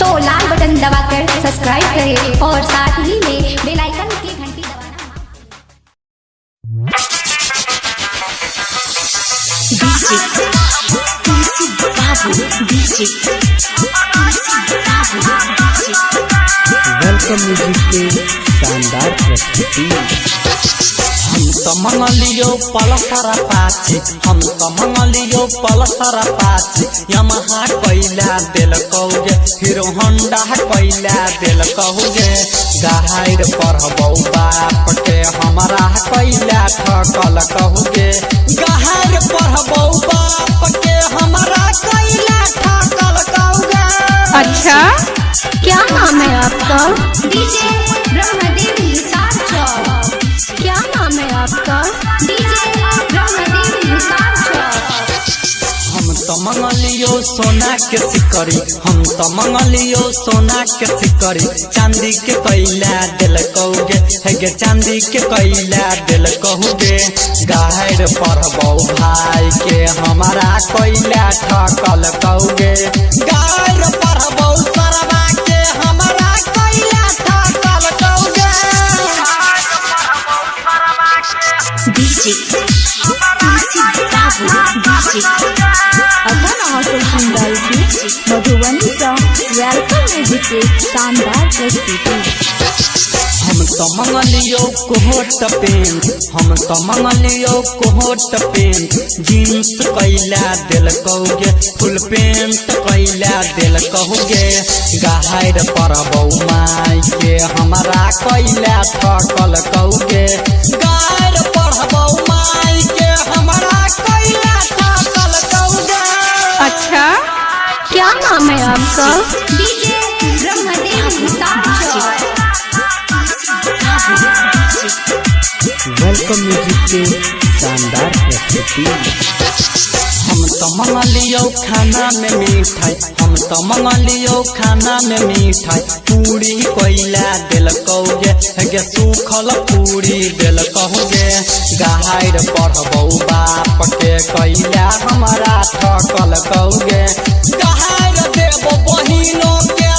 तो लाल बटन दबाकर सब्सक्राइब करें और साथ ही में बेल आइकन की घंटी दबाना वेलकम म्यूजिक के शानदार प्रस्तुति। हम तो मंगलियो पलसरा पाची, हम तो मंगलियो पलसरा पाची। यमहा कोइला दिल कहोगे, हीरो होंडा कोइला दिल कहोगे। गाहर पढ़बौ बाप के हमारा कोइला ठकल कहोगे। गाहर पढ़बौ बाप के हमारा कोइला ठकल कहोगे। अच्छा, क्या नाम है आपका? डीजे ब्रह्मदेव निसार चौक। क्या नाम है आपका? डीजे ब्रह्मदेव निसार चौक। हम तो मंगलियो सोना के सिकरी, हम तो मंगलियो सोना के सिकरी। चांदी के कोइला दिल कहोगे, है गे चांदी के कोइला दिल कहोगे। गाहर पढ़बौ भाई के हमारा कोइला ठकल कहोगे। गाहर पढ़बौ सरवा के हमारा कोइला ठकल कहोगे। अगर आप सुंदर मधुबनी का वेलकम म्यूजिक के शानदार प्रस्तुति। हम तो मंगलियो कोट पेंट, हम तो मंगलियो कोट पेंट। जीन्स कोइला दिल कहोगे, फुल पेंट कोइला दिल कहोगे। गाहर पढ़बौ माई के हमारा कोइला ठकल कहोगे। गाहर पढ़बौ माई के हमारा कोइला ठकल कहोगे। अच्छा, क्या नाम है आपका? डीजे ब्रह्मदेव निसार चौक। वेलकम म्यूजिक के शानदार प्रस्तुति। हम तो मंगलियो खाना में मिठाई, हम तो मंगलियो खाना में मिठाई। पूरी कोइला दिल कहोगे, गे सूखल पूरी दिल कहोगे। गाहर पढ़बौ बाप के कोइला हमारा ठकल कहोगे। गाहर देबो बहिनो के